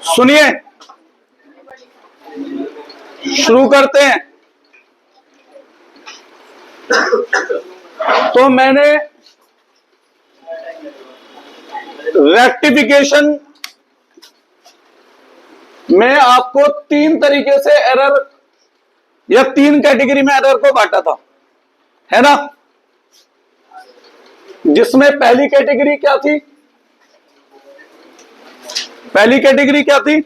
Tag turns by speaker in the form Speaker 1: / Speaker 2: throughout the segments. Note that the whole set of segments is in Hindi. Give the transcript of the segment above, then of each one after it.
Speaker 1: सुनिए, शुरू करते हैं। तो मैंने रेक्टिफिकेशन में आपको तीन तरीके से एरर या तीन कैटेगरी में एरर को बांटा था, है ना। जिसमें पहली कैटेगरी क्या थी? पहली कैटेगरी क्या थी?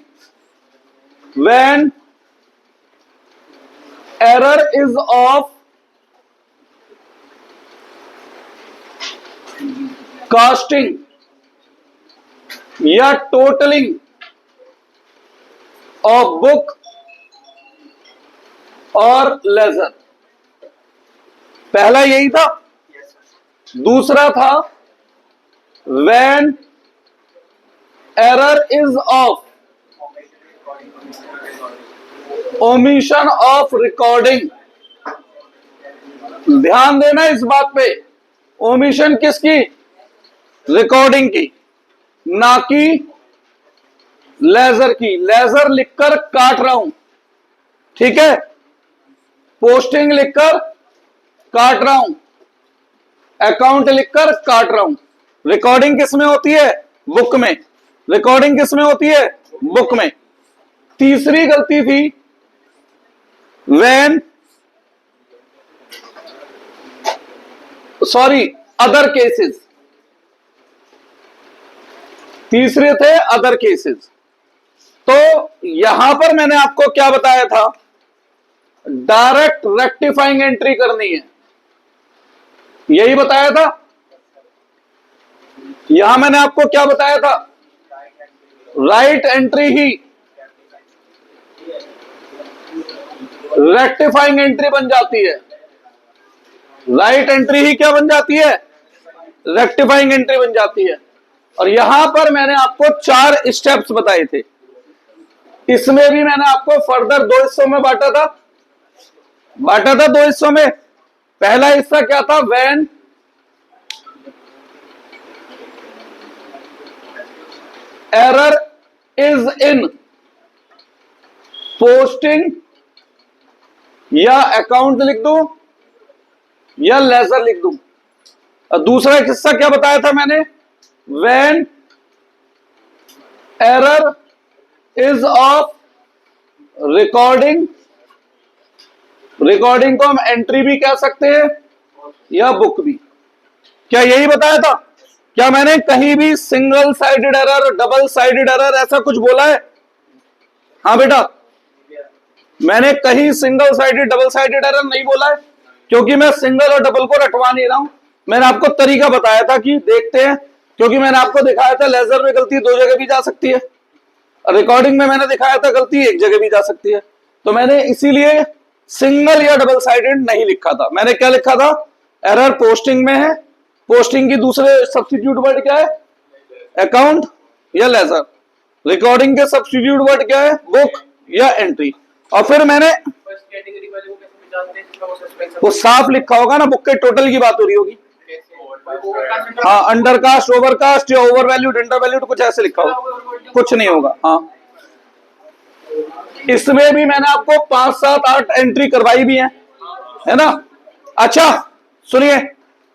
Speaker 1: When error is of casting या टोटलिंग ऑफ बुक और लेजर। पहला यही था। दूसरा था when error is of omission of recording. ध्यान देना इस बात पे, ओमिशन किसकी? रिकॉर्डिंग की, ना कि लेजर की। लेजर लिखकर काट रहा हूं, ठीक है, पोस्टिंग लिखकर काट रहा हूं, अकाउंट लिखकर काट रहा हूं। रिकॉर्डिंग किस में होती है? बुक में। रिकॉर्डिंग किस में होती है? बुक में। तीसरी गलती थी व्हेन अदर केसेस। तीसरे थे अदर केसेस। तो यहां पर मैंने आपको क्या बताया था? डायरेक्ट रेक्टिफाइंग एंट्री करनी है, यही बताया था। यहां मैंने आपको क्या बताया था? राइट एंट्री ही रेक्टिफाइंग एंट्री बन जाती है। राइट एंट्री ही क्या बन जाती है? रेक्टिफाइंग एंट्री बन जाती है। और यहां पर मैंने आपको 4 स्टेप्स बताए थे। इसमें भी मैंने आपको फर्दर 2 हिस्सों में बांटा था। 2 हिस्सों में। पहला हिस्सा क्या था? When error is in posting या अकाउंट लिख दूं या लेजर लिख दूं। और दूसरा हिस्सा क्या बताया था मैंने? When error is of recording. Recording को हम एंट्री भी कह सकते हैं या बुक भी। क्या यही बताया था? क्या मैंने कहीं भी single sided error, double sided error ऐसा कुछ बोला है? हाँ बेटा, मैंने कहीं single sided double sided error नहीं बोला है, क्योंकि मैं सिंगल और डबल को रटवा नहीं रहा हूं। मैंने आपको तरीका बताया था कि देखते हैं, क्योंकि मैंने आपको दिखाया था लेजर में गलती 2 जगह भी जा सकती है, रिकॉर्डिंग में मैंने दिखाया था गलती 1 जगह भी जा सकती है। तो मैंने इसीलिए सिंगल या डबल साइडेड नहीं लिखा था। मैंने क्या लिखा था? एरर पोस्टिंग में है, पोस्टिंग की दूसरे सब्स्टिट्यूट वर्ड क्या है? अकाउंट या लेजर। रिकॉर्डिंग के सब्स्टिट्यूट वर्ड क्या है? बुक या एंट्री। और फिर मैंने वो साफ लिखा होगा ना, बुक के टोटल की बात हो रही होगी। हाँ, अंडरकास्ट, ओवरकास्ट या ओवर वैल्यूड, अंडर वैल्यूड, कुछ ऐसे लिखा होगा, कुछ नहीं होगा। हाँ, इसमें भी मैंने आपको 5, 7, 8 एंट्री करवाई भी है ना। अच्छा सुनिए,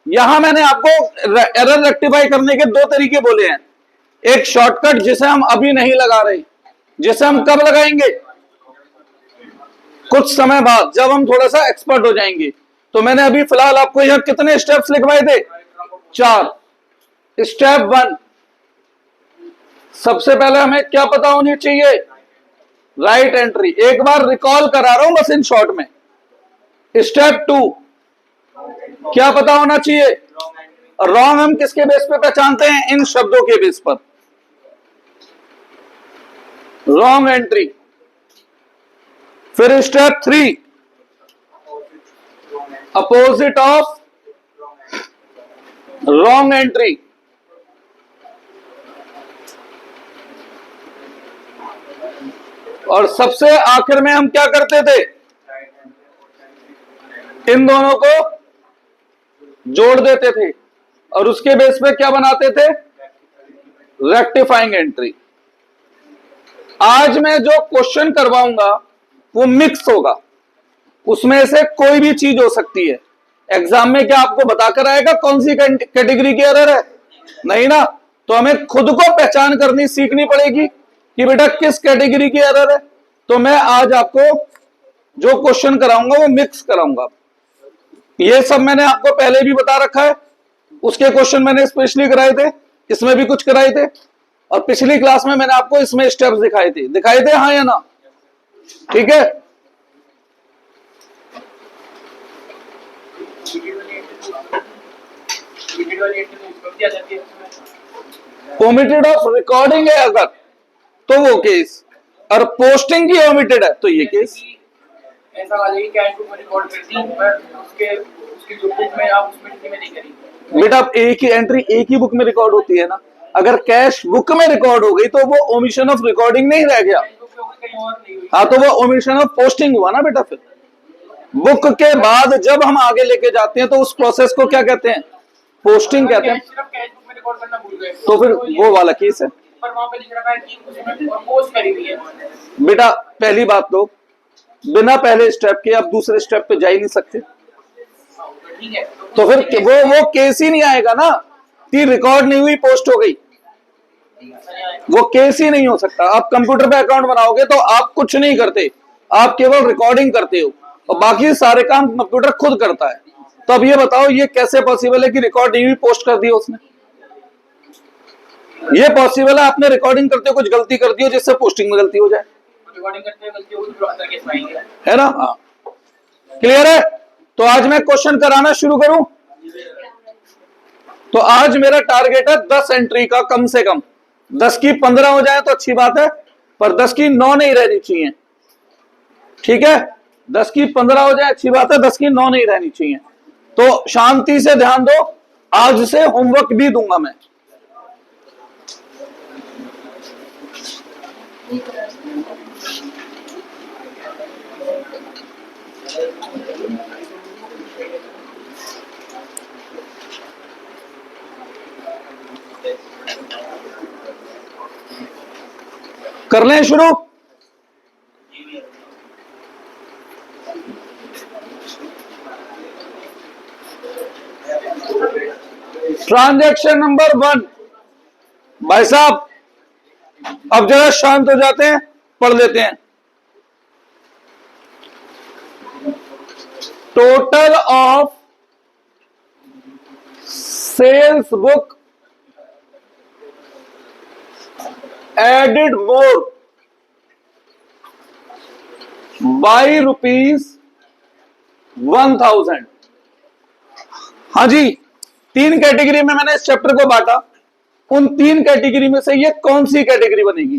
Speaker 1: यहां मैंने आपको एरर रेक्टिफाई करने के 2 तरीके बोले हैं। एक शॉर्टकट जिसे हम अभी नहीं लगा रहे, जिसे हम कब लगाएंगे? कुछ समय बाद, जब हम थोड़ा सा एक्सपर्ट हो जाएंगे। तो मैंने अभी फिलहाल आपको यहां कितने स्टेप्स लिखवाए थे? 4। स्टेप 1, सबसे पहले हमें क्या पता होनी चाहिए? Right entry. एक बार रिकॉल करा रहा हूं बस इन शॉर्ट में। स्टेप 2, क्या पता होना चाहिए? रॉन्ग हम किसके बेस पे पहचानते हैं? इन शब्दों के बेस पर। Wrong entry. फिर step 3, opposite of wrong entry. और सबसे आखिर में हम क्या करते थे? इन दोनों को जोड़ देते थे और उसके बेस पे क्या बनाते थे? Rectifying entry. आज मैं जो क्वेश्चन करवाऊंगा वो मिक्स होगा, उसमें से कोई भी चीज हो सकती है। एग्जाम में क्या आपको बताकर आएगा कौन सी कैटेगरी की एरर है? नहीं ना। तो हमें खुद को पहचान करनी सीखनी पड़ेगी कि बेटा किस कैटेगरी की एरर है। तो मैं आज आपको जो क्वेश्चन कराऊंगा वो मिक्स कराऊंगा। ये सब मैंने आपको पहले भी बता रखा है, उसके क्वेश्चन मैंने स्पेशली कराए थे, इसमें भी कुछ कराए थे, और पिछली क्लास में मैंने आपको इसमें स्टेप्स दिखाए थे, हाँ या ना? ठीक है। ओमिटेड ऑफ रिकॉर्डिंग है अगर तो वो केस, और पोस्टिंग की ओमिटेड है तो ये केस।
Speaker 2: ऐसा वाला ही कैश बुक में रिकॉर्ड कर दी पर उसके जो बुक में आप उसमें नहीं करी।
Speaker 1: बेटा एक ही एंट्री एक ही बुक में रिकॉर्ड होती है ना। अगर कैश बुक में रिकॉर्ड हो गई तो वो ओमिशन ऑफ रिकॉर्डिंग नहीं रह गया। हाँ, तो वो ओमिशन ऑफ पोस्टिंग हुआ ना बेटा। फिर बुक के बाद जब हम आगे लेके जाते हैं तो उस प्रोसेस को क्या कहते हैं? पोस्टिंग कहते हैं। तो फिर वो वाला केस है।
Speaker 2: पर वहां पे लिख रखा है कि उसमें पोस्ट करी हुई है।
Speaker 1: बेटा पहली बात तो बिना पहले स्टेप के आप दूसरे स्टेप पे जा ही नहीं सकते। तो फिर वो केस ही नहीं आएगा ना कि रिकॉर्ड नहीं हुई पोस्ट हो गई, वो केस ही नहीं हो सकता। आप कंप्यूटर पे अकाउंट बनाओगे तो आप कुछ नहीं करते, आप केवल रिकॉर्डिंग करते हो और बाकी सारे काम कंप्यूटर खुद करता है। तो अब ये बताओ ये कैसे पॉसिबल है कि रिकॉर्ड नहीं हुई पोस्ट कर दी उसने? ये पॉसिबल है आपने रिकॉर्डिंग करते हो कुछ गलती कर दी हो जिससे पोस्टिंग में गलती हो जाए,
Speaker 2: रिकॉर्डिंग करते हैं गलती होगी तो अंदर केस आएंगे,
Speaker 1: है ना? हाँ, क्लियर है। तो आज मैं क्वेश्चन कराना शुरू करूं। तो आज मेरा टारगेट है 10 एंट्री का, कम से कम 10 की 15 हो जाए तो अच्छी बात है, पर 10 की 9 नहीं रहनी चाहिए। ठीक है, 10 की 15 हो जाए अच्छी बात है, 10 की 9 नहीं रहनी चाहिए। तो शांति से ध्यान दो, आज से होमवर्क भी दूंगा मैं। कर लें शुरू। Transaction number 1। भाई साहब अब जरा शांत हो जाते हैं, पढ़ लेते हैं। Total of sales book added more by ₹1000। हाँ जी, 3 कैटेगरी में मैंने इस चैप्टर को बांटा। उन 3 कैटेगरी में से ये कौन सी कैटेगरी बनेगी?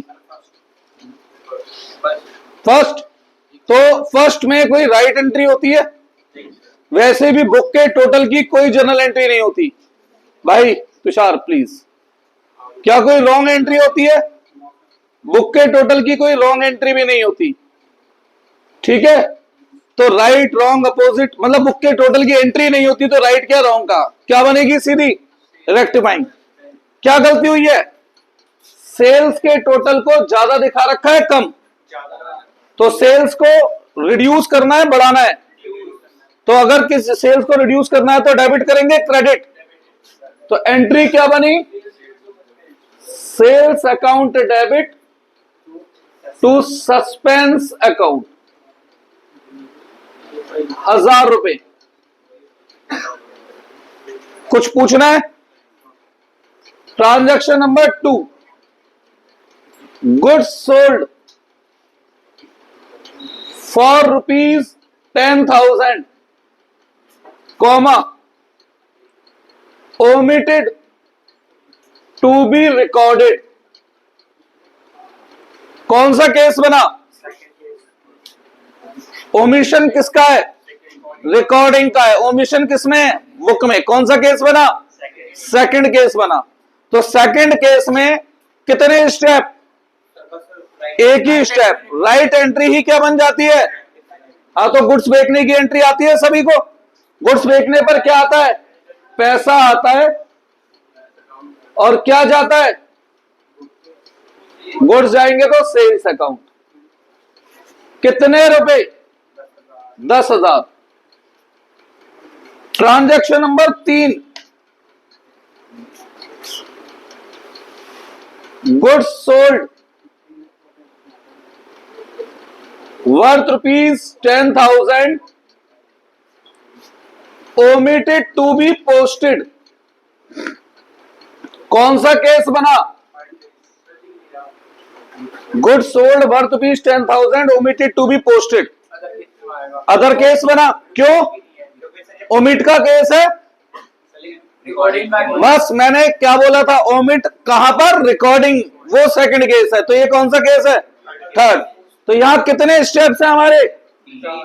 Speaker 1: फर्स्ट। तो फर्स्ट में कोई राइट एंट्री होती है, वैसे भी बुक के टोटल की कोई जर्नल एंट्री नहीं होती। भाई तुषार प्लीज, क्या कोई रॉन्ग एंट्री होती है? बुक के टोटल की कोई रॉन्ग एंट्री भी नहीं होती। ठीक है, तो राइट रॉन्ग अपोजिट, मतलब बुक के टोटल की एंट्री नहीं होती तो राइट क्या रॉन्ग का क्या बनेगी? सीधी रेक्टिफाइंग। क्या गलती हुई है? सेल्स के टोटल को ज्यादा दिखा रखा है कम, तो सेल्स को रिड्यूस करना है बढ़ाना है। तो अगर किस सेल्स को रिड्यूस करना है तो डेबिट करेंगे क्रेडिट। तो एंट्री क्या बनी? Sales account debit to suspense account, ₹1000। कुछ पूछना है? Transaction number 2, goods sold for ₹10,000, comma omitted to be recorded. कौन सा केस बना? ओमिशन किसका है? रिकॉर्डिंग का है। ओमिशन किसमें है? बुक में। कौन सा केस बना? सेकंड केस बना। तो सेकंड केस में कितने स्टेप? एक ही स्टेप। राइट एंट्री ही क्या बन जाती है? हाँ, तो गुड्स बेचने की एंट्री आती है सभी को। गुड्स बेचने पर क्या आता है? पैसा आता है, और क्या जाता है? गुड्स जाएंगे तो सेल्स अकाउंट। कितने रुपए? 10,000। Transaction number 3, goods sold worth ₹10,000 omitted to be posted. कौन सा केस बना? Good sold worth ₹10,000 omitted to be posted. Other case बना। क्यों? ओमिट का केस है। बस मैंने क्या बोला था? ओमिट कहां पर? रिकॉर्डिंग, वो सेकंड केस है। तो ये कौन सा केस है? थर्ड। तो यहां कितने स्टेप्स हैं हमारे?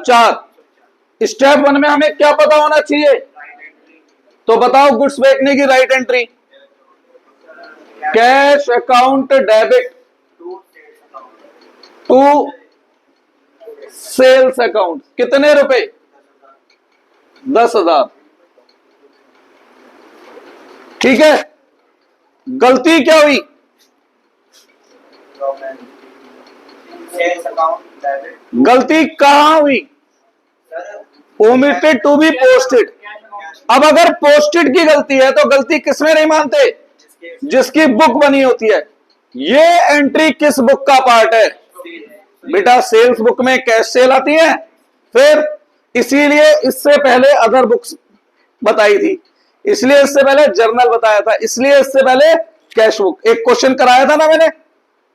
Speaker 1: 4। स्टेप 1 में हमें क्या पता होना चाहिए? तो बताओ गुड्स बेचने की right entry. Cash account debit to sales account. कितने रुपए? 10,000। ठीक है। गलती क्या हुई? गलती कहां हुई? Omitted to be posted. अब अगर पोस्टेड की गलती है तो गलती किसमें नहीं मानते? जिसकी बुक बनी होती है। ये एंट्री किस बुक का पार्ट है? बेटा सेल्स बुक में कैश सेल आती है। फिर इसीलिए इससे पहले अदर बुक्स बताई थी, इसलिए इससे पहले जर्नल बताया था, इसलिए इससे पहले कैश बुक। एक क्वेश्चन कराया था ना मैंने,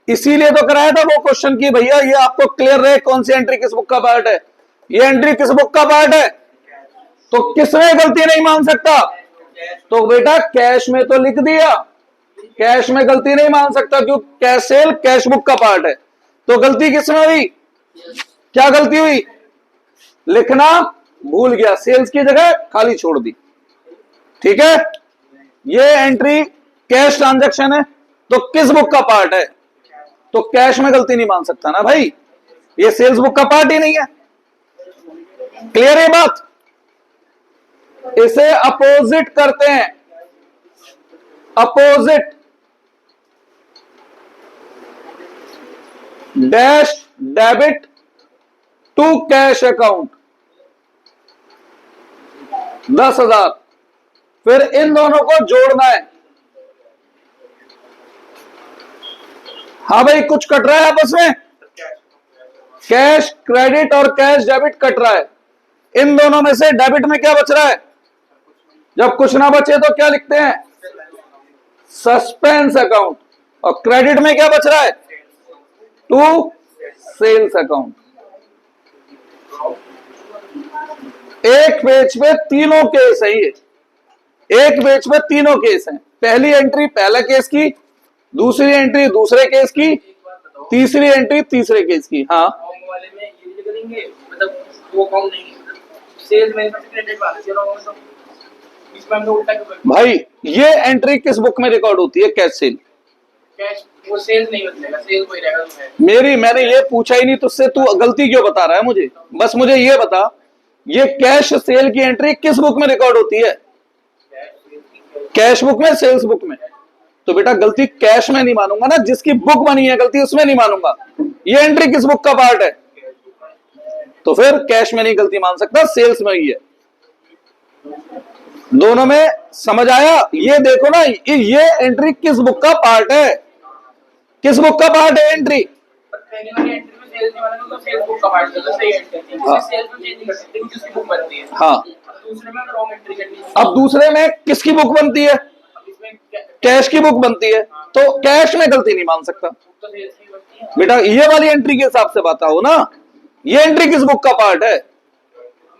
Speaker 1: इसीलिए तो कराया था वो क्वेश्चन की भैया ये आपको क्लियर रहे कौन सी एंट्री किस बुक का पार्ट है। ये एंट्री किस बुक का पार्ट है? तो किसमें गलती नहीं मान सकता? तो बेटा कैश में तो लिख दिया, कैश में गलती नहीं मान सकता क्यों? कैश सेल कैश बुक का पार्ट है। तो गलती किसमें हुई? क्या गलती हुई? लिखना भूल गया, सेल्स की जगह खाली छोड़ दी। ठीक है। ये एंट्री कैश ट्रांजैक्शन है तो किस बुक का पार्ट है? तो कैश में गलती नहीं मान सकता ना भाई, ये सेल्स बुक का पार्ट ही नहीं है। क्लियर है बात? इसे अपोजिट करते हैं, opposite. Dash debit to cash account 10,000। फिर इन दोनों को जोड़ना है। हाँ भाई कुछ कट रहा है आपस में? कैश क्रेडिट और कैश डेबिट कट रहा है। इन दोनों में से डेबिट में क्या बच रहा है? जब कुछ ना बचे तो क्या लिखते हैं? Suspense account. और क्रेडिट में क्या बच रहा है? To sales account. एक पेज पे तीनों केस है ये, एक पेज पे तीनों केस हैं। पहली एंट्री पहले केस की, दूसरी एंट्री दूसरे केस की, तीसरी एंट्री तीसरे केस की। हाँ
Speaker 2: वाले में ये करेंगे, मतलब वो अकाउंट नहीं, सेल्स में क्रेडिट वाला इसमें हम उल्टा क्यों?
Speaker 1: भाई ये एंट्री किस बुक में रिकॉर्ड होती है? Cash cell.
Speaker 2: कैश वो सेल्स नहीं बदलेगा, सेल कोई रहेगा तो
Speaker 1: मैंने ये पूछा ही नहीं तुझसे, तू गलती क्यों बता रहा है मुझे? बस मुझे ये बता, ये कैश सेल की एंट्री किस बुक में रिकॉर्ड होती है? कैश बुक में, सेल्स बुक में। तो बेटा गलती कैश में नहीं मानूंगा ना, जिसकी बुक बनी है गलती उसमें नहीं मानूंगा। ये एंट्री किस बुक का पार्ट है? तो फिर कैश में नहीं गलती मान सकता, सेल्स में ही है। दोनों में समझ आया? ये देखो ना, ये एंट्री किस बुक का पार्ट है? किस बुक का पार्ट है एंट्री?
Speaker 2: पहले वाली एंट्री में सेल्स नहीं मानेंगे तो सेल्स बुक का पार्ट है, तो सही एंट्री है।
Speaker 1: हाँ।
Speaker 2: सेल्स में चेंज नहीं कर सकते क्योंकि उसकी बुक बनती है।
Speaker 1: हाँ।
Speaker 2: दूसरे में रॉन्ग एंट्री करनी है।
Speaker 1: अब दूसरे में किसकी बुक बनती है?
Speaker 2: अब इसमें
Speaker 1: कैश की बुक बनती है, तो कैश में गलती नहीं मान सकता।
Speaker 2: तो सेल्स की बनती है।
Speaker 1: बेटा ये वाली एंट्री के हिसाब से बताओ ना, ये एंट्री किस बुक का पार्ट है?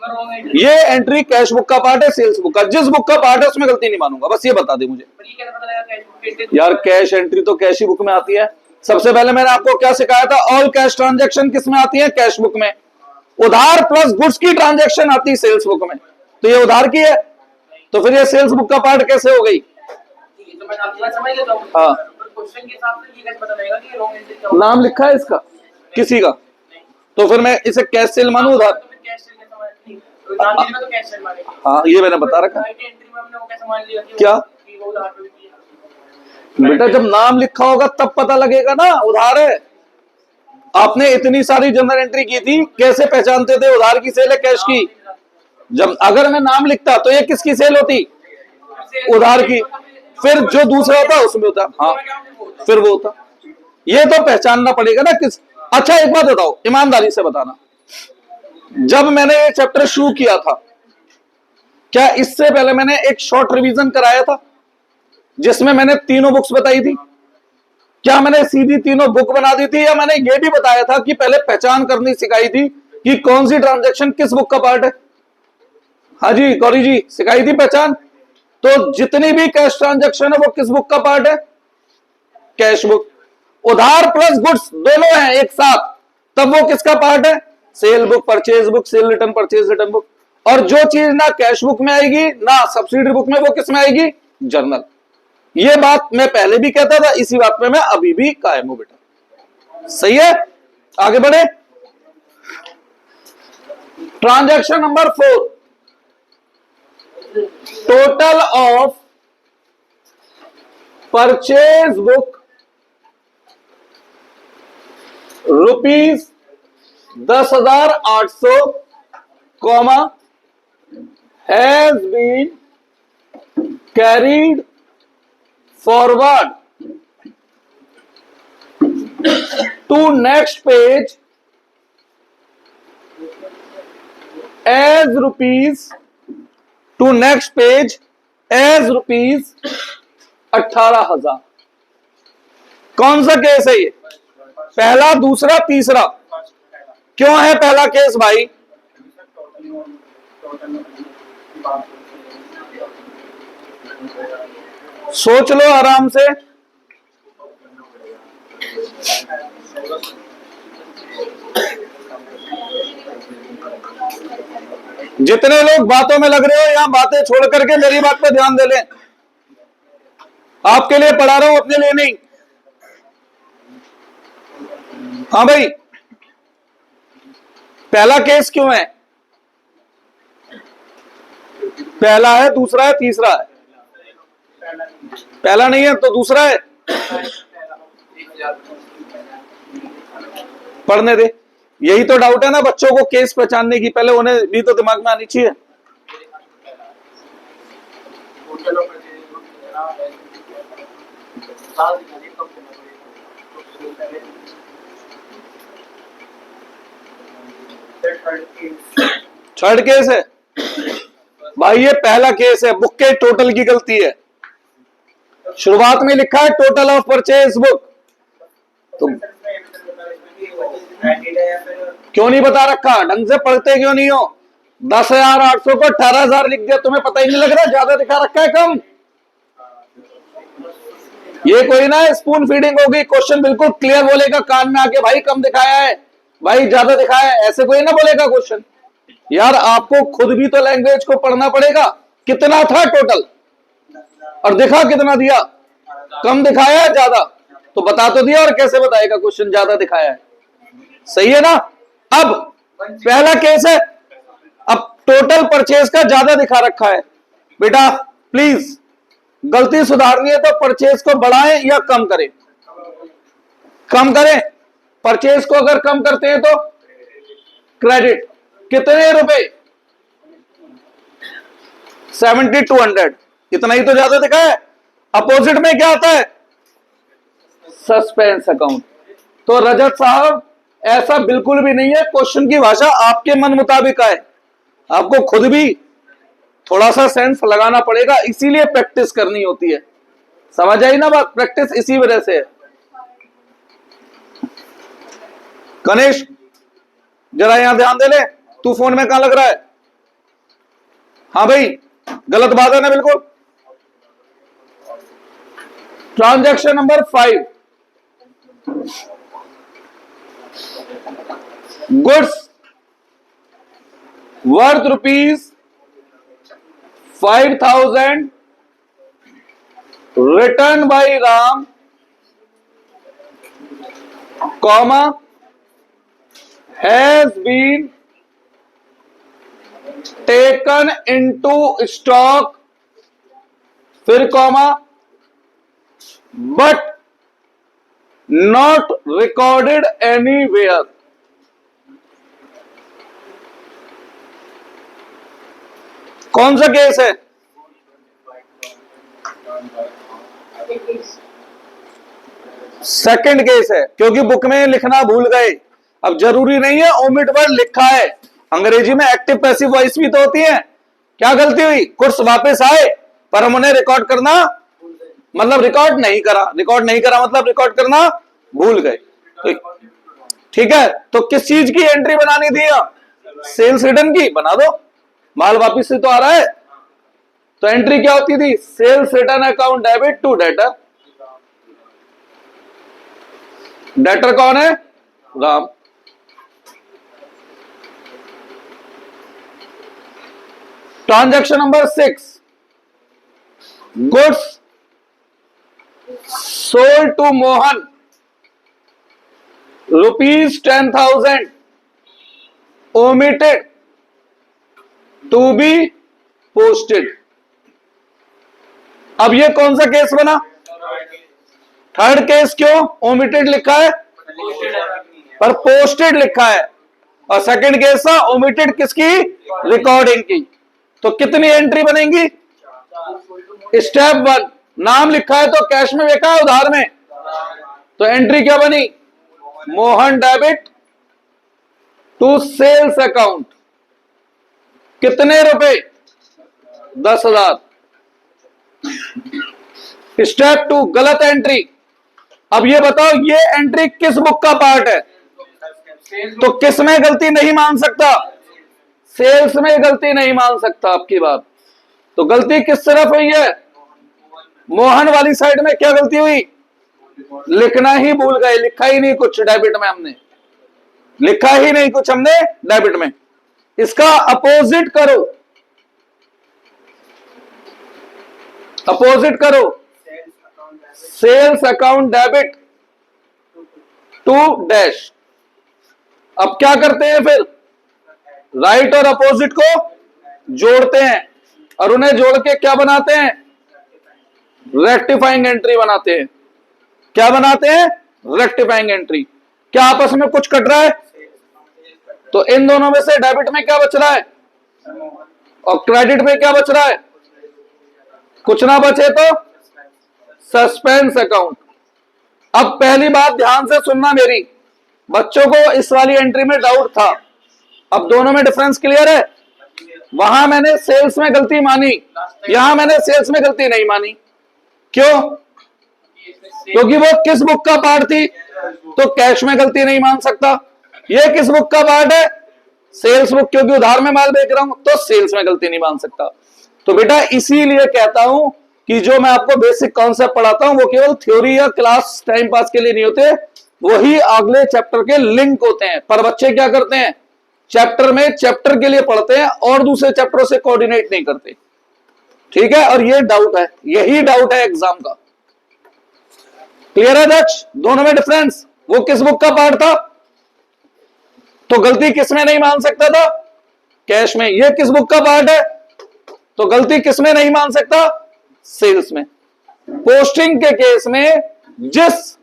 Speaker 2: हमें रॉन्ग एंट्री।
Speaker 1: ये एंट्री कैश बुक का पार्ट है, सेल्स बुक का। जिस बुक का पार्ट है उसमें गलती नहीं मानूंगा, बस ये बता दे मुझे।
Speaker 2: पर ये कैसे पता लगेगा कैश बुक की एंट्री?
Speaker 1: यार कैश एंट्री तो कैश ही बुक में आती है। सबसे पहले मैंने आपको क्या सिखाया था? ऑल कैश ट्रांजैक्शन किस में आती है? कैश बुक में। उधार प्लस गुड्स की ट्रांजैक्शन आती है सेल्स बुक में। तो ये उधार की है, तो फिर ये सेल्स बुक का पार्ट कैसे हो गई?
Speaker 2: तो मैं आपकी बात समझ लेता हूं।
Speaker 1: हाँ।
Speaker 2: पर क्वेश्चन के हिसाब से ये कैसे पता लगेगा कि रॉन्ग एंट्री क्या
Speaker 1: नाम लिखा है इसका किसी का? तो फिर मैं इसे कैश सेल मानूं उधार?
Speaker 2: तो फिर कैश सेल कैसे मान नहीं, तो नाम लिखा तो कैश सेल मानेंगे।
Speaker 1: हाँ ये मैंने बता रखा।
Speaker 2: राइट एंट्री में हमने वो कैसे मान लिया कि
Speaker 1: क्या?
Speaker 2: वो उधार पे भी है।
Speaker 1: बेटा जब नाम लिखा होगा तब पता लगेगा ना उधार है। आपने इतनी सारी जनरल एंट्री की थी, कैसे पहचानते थे उधार की सेल है कैश की? जब अगर मैं नाम लिखता तो ये किसकी सेल होती? उधार की। फिर जो दूसरा होता उसमें होता, हाँ फिर वो होता। ये तो पहचानना पड़ेगा ना किस। अच्छा एक बात बताओ, ईमानदारी से बताना, जब मैंने ये चैप्टर शुरू किया था, क्या इससे पहले मैंने एक शॉर्ट रिवीजन कराया था जिसमें मैंने तीनों बुक्स बताई थी? क्या मैंने सीधी तीनों बुक बना दी थी, या मैंने ये भी बताया था कि पहले पहचान करनी सिखाई थी कि कौन सी ट्रांजैक्शन किस बुक का पार्ट है? हाँ जी गौरी जी, सिखाई थी पहचान। तो जितनी भी कैश ट्रांजैक्शन है वो किस बुक का पार्ट है? Cash book. उधार प्लस गुड्स दोनों हैं एक साथ, तब वो किसका पार्ट है? Cell book, purchase book, cell return, purchase return book. और जो चीज ना कैश बुक में आएगी ना सब्सिडी बुक में, वो किस में आएगी? जर्नल। ये बात मैं पहले भी कहता था, इसी बात पे मैं अभी भी कायम हूं बेटा। सही है, आगे बढ़े। Transaction number 4, total of purchase book ₹10,800, has been carried forward to next page as rupees, to next page as ₹18,000। कौन सा केस है ये? पहला, दूसरा, तीसरा? क्यों है पहला केस भाई? सोच लो आराम से। जितने लोग बातों में लग रहे हो, यहां बातें छोड़ करके मेरी बात पे ध्यान दे लें। आपके लिए पढ़ा रहा हूं, अपने लिए नहीं। हाँ भाई, पहला केस क्यों है? पहला है, दूसरा है, तीसरा है। पहला नहीं है तो दूसरा है। पढ़ने दे। यही तो डाउट है ना बच्चों को केस पहचानने की, पहले उन्हें भी तो दिमाग में आनी चाहिए। थर्ड केस है भाई, ये पहला केस है, बुक के टोटल की गलती है। शुरुआत में लिखा है टोटल ऑफ परचेज बुक, तो क्यों नहीं बता रखा? ढंग से पढ़ते क्यों नहीं हो? 10,800 को 18,000 लिख दिया, तुम्हें पता ही नहीं लग रहा ज्यादा दिखा रखा है कम? ये कोई ना स्पून फीडिंग होगी। क्वेश्चन बिल्कुल क्लियर बोलेगा कान में आके, भाई कम दिखाया है, भाई ज्यादा दिखाया है, ऐसे कोई ना बोलेगा क्वेश्चन। यार आपको खुद भी तो लैंग्वेज को पढ़ना पड़ेगा। कितना था टोटल और दिखा कितना दिया? कम दिखाया है ज्यादा? तो बता तो दिया, और कैसे बताएगा क्वेश्चन ज्यादा दिखाया है? सही है ना। अब पहला केस है, अब टोटल परचेज का ज्यादा दिखा रखा है। बेटा प्लीज गलती सुधारनी है तो परचेज को बढ़ाएं या कम करें? कम करें। परचेज को अगर कम करते हैं तो क्रेडिट कितने रुपए? 7200। इतना ही तो ज्यादा दिखा है। अपोजिट में क्या आता है? Suspense account. तो रजत साहब ऐसा बिल्कुल भी नहीं है, क्वेश्चन की भाषा आपके मन मुताबिक आए। आपको खुद भी थोड़ा सा सेंस लगाना पड़ेगा, इसीलिए प्रैक्टिस करनी होती है। समझ आई ना बात? प्रैक्टिस इसी वजह से है। गणेश जरा यहां ध्यान दे ले, तू फोन में कहां लग रहा है? हाँ भाई, गलत बात है ना बिल्कुल। Transaction number 5, goods worth ₹5,000 return by Ram, comma has been taken into stock, फिर comma but not recorded anywhere. कौन सा केस है? सेकंड केस है, क्योंकि बुक में लिखना भूल गए। अब जरूरी नहीं है ओमिट वर्ड लिखा है, अंग्रेजी में एक्टिव पैसिव वॉइस भी तो होती है। क्या गलती हुई? कुछ वापस आए पर हम उन्हें रिकॉर्ड करना मतलब रिकॉर्ड नहीं करा, रिकॉर्ड नहीं करा मतलब रिकॉर्ड करना भूल गए। ठीक है, तो किस चीज की एंट्री बनानी थी? सेल्स रिटर्न की बना दो, माल वापिस से तो आ रहा है। तो एंट्री क्या होती थी? Sales return account debit to debtor. Debtor कौन है? Ram. Transaction number 6, goods sold to Mohan ₹10,000 omitted to be posted। अब ये कौन सा केस बना? Third case. क्यों ओमिटेड लिखा है पर पोस्टेड लिखा है? और सेकंड केस था ओमिटेड किसकी? रिकॉर्डिंग की। तो कितनी एंट्री बनेगी? स्टेप 1, नाम लिखा है तो कैश में देखा है उधार में, तो एंट्री क्या बनी? Mohan debit to sales account. कितने रुपए? 10,000। स्टेप 2, गलत एंट्री। अब ये बताओ ये एंट्री किस बुक का पार्ट है? तो किस में गलती नहीं मान सकता? सेल्स में गलती नहीं मान सकता आपकी बात। तो गलती किस तरफ हुई है? मोहन वाली साइड में क्या गलती हुई? लिखना ही भूल गए, लिखा ही नहीं कुछ डेबिट में, हमने लिखा ही नहीं कुछ हमने डेबिट में। इसका अपोजिट करो, अपोजिट करो। Sales account debit to dash. अब क्या करते हैं फिर? राइट और अपोजिट को जोड़ते हैं और उन्हें जोड़ के क्या बनाते हैं? रेक्टिफाइंग एंट्री बनाते हैं। क्या बनाते हैं? Rectifying entry. क्या आपस में कुछ कट रहा है? तो इन दोनों में से डेबिट में क्या बच रहा है और क्रेडिट में क्या बच रहा है? कुछ ना बचे तो सस्पेंस अकाउंट। अब पहली बात ध्यान से सुनना मेरी, बच्चों को इस वाली एंट्री में डाउट था। अब दोनों में डिफरेंस क्लियर है? वहां मैंने सेल्स में गलती मानी, यहां मैंने सेल्स में गलती नहीं मानी। क्यों? क्योंकि वो किस बुक का पार्ट थी? तो कैश में गलती नहीं मान सकता। ये किस बुक का पार्ट है? सेल्स बुक, क्योंकि उधार में माल बेच रहा हूं तो सेल्स में गलती नहीं मान सकता। तो बेटा इसीलिए कहता हूं कि जो मैं आपको बेसिक कॉन्सेप्ट पढ़ाता हूं वो केवल थ्योरी या क्लास टाइम पास के लिए नहीं होते, वही अगले चैप्टर के लिंक होते हैं। पर बच्चे क्या करते हैं? चैप्टर में चैप्टर के लिए पढ़ते हैं और दूसरे चैप्टरों से कोऑर्डिनेट नहीं करते। ठीक है, और ये डाउट है, यही डाउट है एग्जाम का। क्लियर है दक्ष? दोनों में डिफरेंस। वो किस बुक का पार्ट था तो गलती किस में नहीं मान सकता था? कैश में। ये किस बुक का पार्ट है तो गलती किस में नहीं मान सकता? सेल्स में। पोस्टिंग के केस में जिस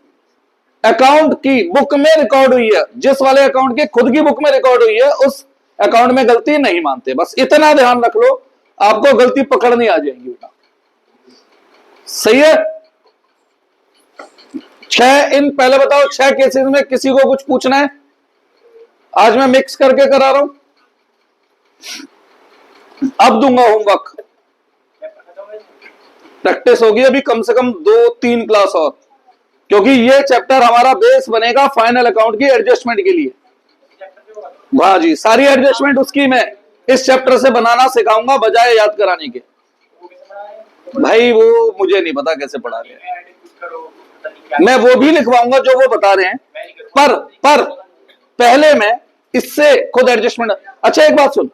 Speaker 1: अकाउंट की बुक में रिकॉर्ड हुई है, जिस वाले अकाउंट की खुद की बुक में रिकॉर्ड हुई है, उस अकाउंट में गलती नहीं मानते। बस इतना ध्यान रख लो, आपको गलती पकड़नी आ जाएगी बेटा। सही है? 6 इन पहले बताओ 6 केसेस में किसी को कुछ पूछना है? आज मैं मिक्स करके करा रहा हूं, अब दूंगा होमवर्क। प्रैक्टिस होगी अभी कम से कम 2-3 क्लास और, क्योंकि ये चैप्टर हमारा बेस बनेगा फाइनल अकाउंट की एडजस्टमेंट के लिए। वाह जी, सारी एडजस्टमेंट उसकी मैं इस चैप्टर से बनाना सिखाऊंगा बजाय याद कराने के। भाई वो मुझे नहीं पता कैसे पढ़ा रहे हैं, मैं वो भी लिखवाऊंगा जो वो बता रहे हैं, पर पहले मैं इससे खुद एडजस्टमेंट। अच्छा एक बात सुन,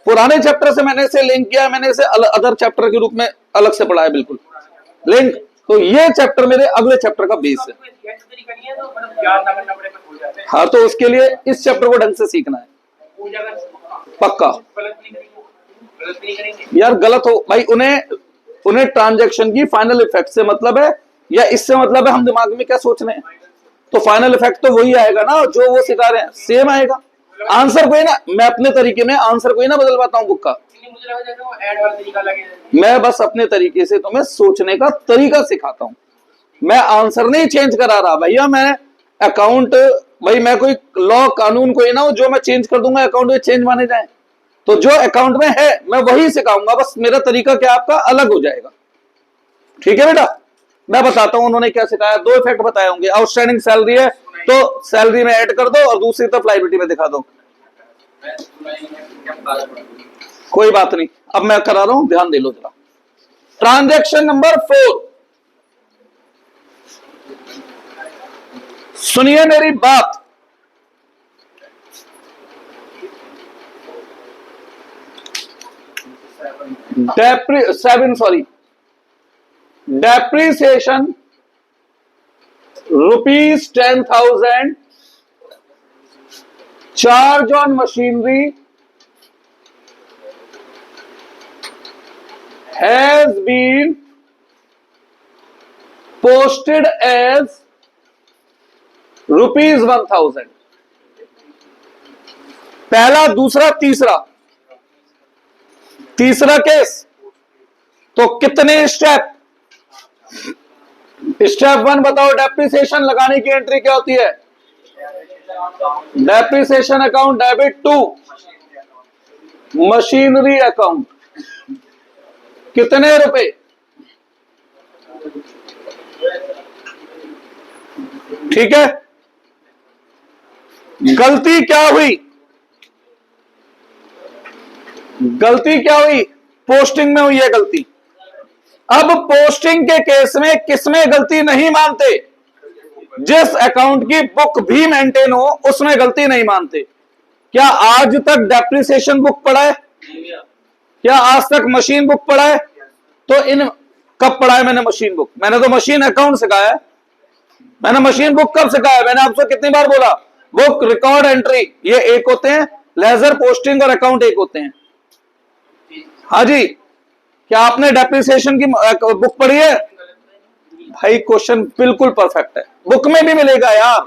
Speaker 1: पुराने चैप्टर से मैंने इसे लिंक किया, मैंने इसे अदर चैप्टर के रूप में अलग से पढ़ा है, बिल्कुल लिंक। तो ये चैप्टर मेरे अगले चैप्टर का बेस है। हाँ, तो उसके लिए इस चैप्टर को ढंग से सीखना है पक्का। यार गलत हो भाई, उन्हें ट्रांजैक्शन की फाइनल इफेक्ट से मतलब है, या इससे मतलब है हम दिमाग में क्या सोच रहे हैं? तो फाइनल इफेक्ट तो वही आएगा ना जो वो सिखा रहे हैं, सेम आएगा। आंसर कोई ना, मैं अपने तरीके में आंसर कोई ना बदलवाता हूं बुक का,
Speaker 2: मुझे लगा जैसे वो ऐड वाला तरीका लगे।
Speaker 1: मैं बस अपने तरीके से तुम्हें सोचने का तरीका सिखाता हूं। मैं आंसर नहीं चेंज करा रहा भैया, मैं अकाउंट, भाई मैं कोई लॉ कानून कोई ना हो जो मैं चेंज कर दूंगा अकाउंट में चेंज माने जाए। तो जो अकाउंट में है मैं वही सिखाऊंगा, बस मेरा तरीका क्या आपका अलग हो जाएगा। ठीक है बेटा, मैं बताता हूं उन्होंने क्या सिखाया। दो इफेक्ट बताए होंगे, आउटस्टैंडिंग सैलरी है तो सैलरी में ऐड कर दो और दूसरी तरफ लायबिलिटी में दिखा दो। कोई बात नहीं, अब मैं करा रहा हूं, ध्यान दे लो जरा। ट्रांजैक्शन नंबर 4, सुनिए मेरी बात। Depreciation ₹10,000, charge on machinery has been posted as ₹1,000। पहला, दूसरा, तीसरा, तीसरा केस। तो कितने स्टेप? स्टेप 1 बताओ, डेप्रिसिएशन लगाने की एंट्री क्या होती है? Depreciation account debit to machinery account, कितने रुपए? ठीक है, गलती क्या हुई? गलती क्या हुई? पोस्टिंग में हुई है गलती। अब पोस्टिंग के केस में किसमें गलती नहीं मानते? जिस अकाउंट की बुक भी मेंटेन हो उसमें गलती नहीं मानते। क्या आज तक डेप्रिसिएशन बुक पढ़ा है? क्या आज तक मशीन बुक पढ़ा है? तो इन कब पढ़ा है मैंने मशीन बुक? मैंने तो मशीन अकाउंट सिखाया है। मैंने मशीन बुक कब सिखाया? मैंने आपसे कितनी बार बोला? बुक, रिकॉर्ड, एंट्री, ये एक होते हैं। लेजर, पोस्टिंग और अकाउंट एक होते हैं। हाँ जी, क्या आपने डेप्रिसिएशन की बुक पढ़ी है? भाई क्वेश्चन बिल्कुल परफेक्ट है, बुक में भी मिलेगा यार।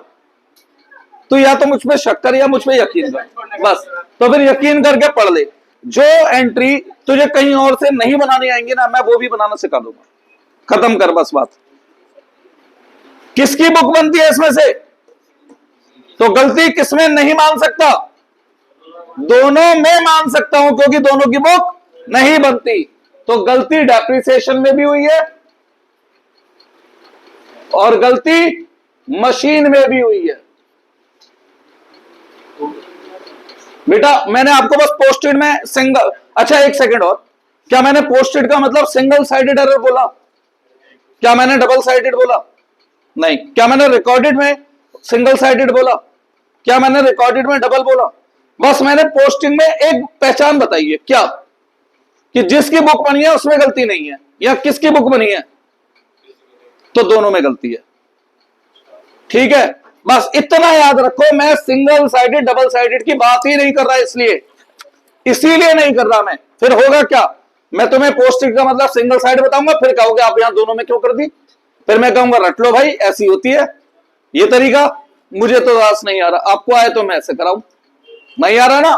Speaker 1: तो या तो मुझ पे शक कर या मुझ पे यकीन कर, बस। तो फिर यकीन करके पढ़ ले। जो एंट्री तुझे कहीं और से नहीं बनानी आएंगी ना, मैं वो भी बनाना सिखा दूंगा। खत्म कर बस बात। किसकी बुक बनती है इसमें से? तो गलती किसमें नहीं मान सकता? दोनों में मान सकता हूं, क्योंकि दोनों की बुक नहीं बनती। तो गलती डेप्रिसिएशन में भी हुई है और गलती मशीन में भी हुई है। बेटा मैंने आपको बस पोस्टेड में सिंगल, अच्छा एक सेकंड और, क्या मैंने पोस्टेड का मतलब सिंगल साइडेड एरर बोला? क्या मैंने डबल साइडेड बोला? नहीं। क्या मैंने रिकॉर्डेड में सिंगल साइडेड बोला? क्या मैंने रिकॉर्डेड में डबल बोला? बस मैंने पोस्टिंग में एक पहचान बताई है, क्या? कि जिसकी बुक बनी है उसमें गलती नहीं है, या किसकी बुक बनी है तो दोनों में गलती है। ठीक है, बस इतना याद रखो। मैं सिंगल साइडेड डबल साइडेड की बात ही नहीं कर रहा, इसीलिए नहीं कर रहा मैं। फिर होगा क्या? मैं तुम्हें पोस्टिंग का मतलब सिंगल साइड बताऊंगा, फिर कहोगे आप यहां दोनों में क्यों कर दी? फिर मैं कहूंगा रट लो भाई, ऐसी होती है ये तरीका। मुझे तो रास नहीं आ रहा, आपको आए तो मैं ऐसे कराऊं। नहीं आ रहा ना,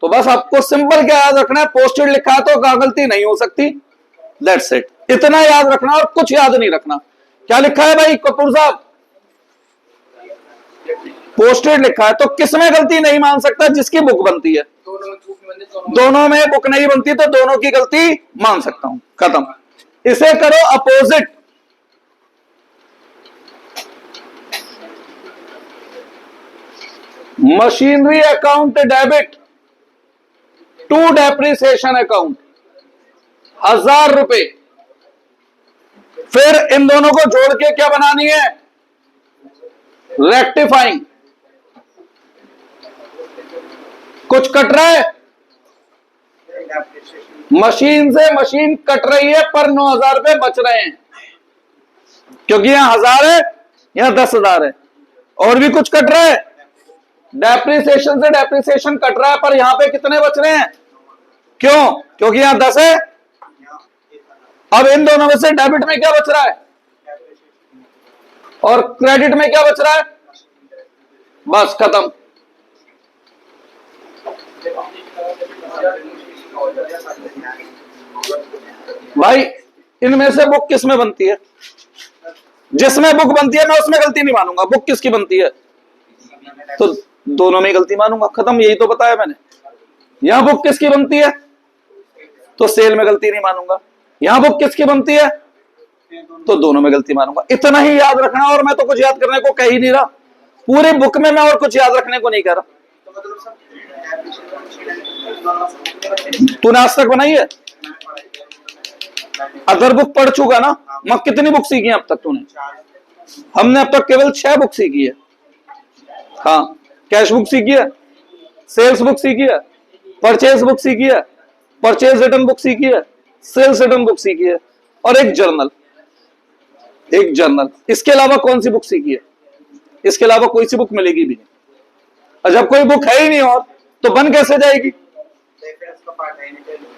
Speaker 1: तो बस आपको सिंपल क्या याद रखना है? पोस्टेड लिखा है तो कहां गलती नहीं हो सकती, दैट्स इट। इतना याद रखना और कुछ याद नहीं रखना। क्या लिखा है भाई कपूर साहब? पोस्टेड लिखा है तो किसमें गलती नहीं मान सकता? जिसकी बुक बनती है। दोनों में बुक नहीं बनती तो दोनों की गलती मान सकता हूं, खत्म। इसे करो opposite. Machinery account debit to depreciation account, ₹1000। फिर इन दोनों को जोड़ के क्या बनानी है? रेक्टिफाइंग। कुछ कट रहा है? मशीन से मशीन कट रही है पर 9,000 रुपए बच रहे हैं, क्योंकि यहां 1000 है, यहां 10,000 है। और भी कुछ कट रहा है? डेप्रिसिएशन से डेप्रिसिएशन कट रहा है, पर यहां पे कितने बच रहे हैं? क्यों? क्योंकि यहां 10 है। अब इन दोनों में से डेबिट में क्या बच रहा है? और क्रेडिट में क्या बच रहा है? बस खत्म। भाई इनमें से बुक किस में बनती है? जिसमें बुक बनती है मैं उसमें गलती नहीं मानूंगा। बुक किसकी बनती है? तो दोनों में गलती मानूंगा। खत्म, यही तो बताया मैंने। यहां बुक किसकी बनती है तो सेल में गलती नहीं मानूंगा। यहां बुक किसकी बनती है तो दोनों में गलती मानूंगा। इतना ही याद रखना। और मैं तो कुछ याद करने को कह ही नहीं रहा। पूरी बुक में मैं और कुछ याद रखने को नहीं कह रहा। तूने आज तक बनाई है? अदर बुक पढ़ चुका ना? मैं कितनी बुक सीखी है अब तक तूने? हमने अब तक केवल 6 बुक सीखी है। हाँ, कैश बुक सीखी है, सेल्स बुक सीखी है, परचेज बुक सीखी है, परचेज रिटर्न बुक सीखी है, सेल्स रिटर्न बुक सीखी है, और एक जर्नल। इसके अलावा कौन सी बुक सीखी है? इसके अलावा कोई सी बुक मिलेगी भी नहीं। और जब कोई बुक है ही नहीं और तो बन कैसे जाएगी?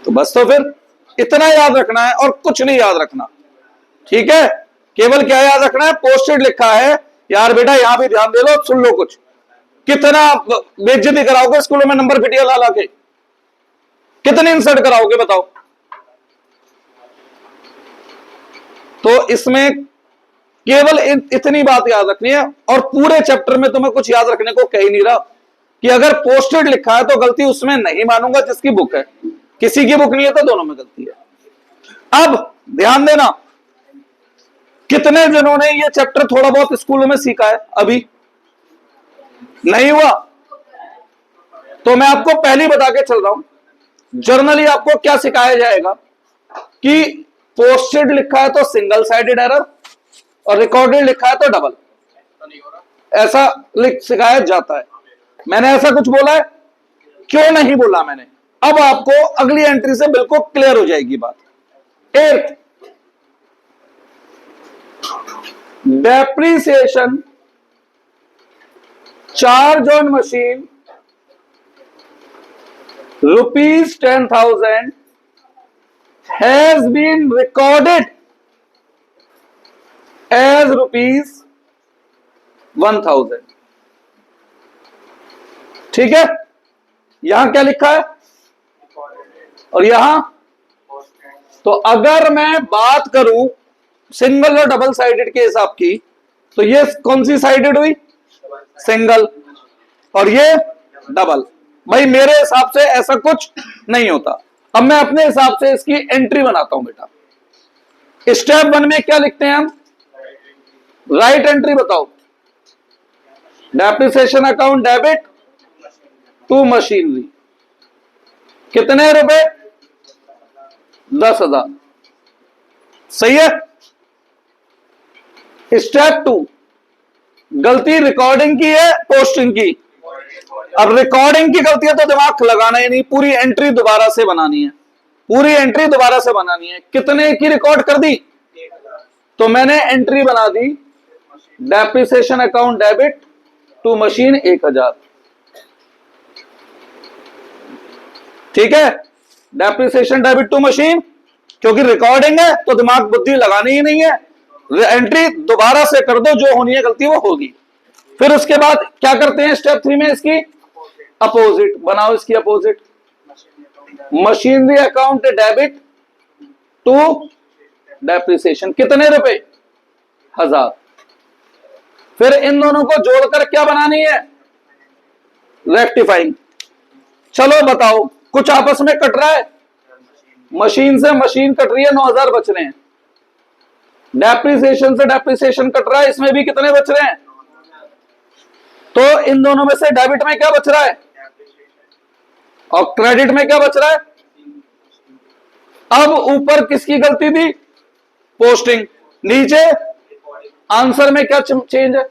Speaker 1: तो बस, तो फिर इतना याद रखना है और कुछ नहीं याद रखना। ठीक है? केवल क्या याद रखना है? पोस्टेड लिखा है यार बेटा, यहां भी ध्यान दे लो, सुन लो कुछ। कितना बेइज्जती कराओगे स्कूलों में नंबर पिटिया ला के? कितने इंसल्ट कराओगे बताओ? तो इसमें केवल इतनी बात याद रखनी है। और पूरे चैप्टर में तो मैं कुछ याद रखने को कह ही नहीं रहा कि अगर पोस्टेड लिखा है तो गलती उसमें नहीं मानूंगा जिसकी बुक है। किसी की बुक नहीं है तो दोनों में गलती है। अब ध्यान देना, कितने जनों ने ये चैप्टर थोड़ा बहुत स्कूलों में सीखा है? अभी नहीं हुआ? तो मैं आपको पहले ही बता के चल रहा हूं, जर्नली आपको क्या सिखाया जाएगा कि पोस्टेड लिखा है तो सिंगल साइडेड एरर, और रिकॉर्डेड लिखा है तो डबल। ऐसा सिखाया जाता है। मैंने ऐसा कुछ बोला है? क्यों नहीं बोला मैंने? अब आपको अगली एंट्री से बिल्कुल क्लियर हो जाएगी बात। 8th, depreciation charge on machine ₹10,000 has been recorded as ₹1,000। ठीक है? यहां क्या लिखा है और यहां? तो अगर मैं बात करूं सिंगल और डबल साइडेड के हिसाब की, तो ये कौन सी साइडेड हुई? सिंगल, और ये डबल। भाई मेरे हिसाब से ऐसा कुछ नहीं होता। अब मैं अपने हिसाब से इसकी एंट्री बनाता हूं बेटा। स्टेप 1 में क्या लिखते हैं हम? राइट एंट्री बताओ। Depreciation account debit to machinery, कितने रुपए? 10,000। सही है? स्टेप 2, गलती रिकॉर्डिंग की है पोस्टिंग की? अब रिकॉर्डिंग की गलती है तो दिमाग लगाना ही नहीं, पूरी एंट्री दोबारा से बनानी है। पूरी एंट्री दोबारा से बनानी है। कितने की रिकॉर्ड कर दी? तो मैंने एंट्री बना दी depreciation account debit to machine 1,000। ठीक है? डेप्रिसिएशन डेबिट टू मशीन, क्योंकि रिकॉर्डिंग है तो दिमाग बुद्धि लगानी ही नहीं है। एंट्री दोबारा से कर दो, जो होनी है गलती वो होगी। फिर उसके बाद क्या करते हैं स्टेप 3 में? इसकी अपोजिट बनाओ। इसकी opposite machinery account debit to depreciation, कितने रुपए? 1,000। फिर इन दोनों को जोड़कर क्या बनानी है? रेक्टिफाइंग। चलो बताओ, कुछ आपस में कट रहा है? मशीन से मशीन कट रही है, 9,000 बच रहे हैं। डेप्रिसिएशन से डेप्रिसिएशन कट रहा है, इसमें भी कितने बच रहे हैं? तो इन दोनों में से डेबिट में क्या बच रहा है और क्रेडिट में क्या बच रहा है? अब ऊपर किसकी गलती थी? पोस्टिंग। नीचे आंसर में क्या चेंज है?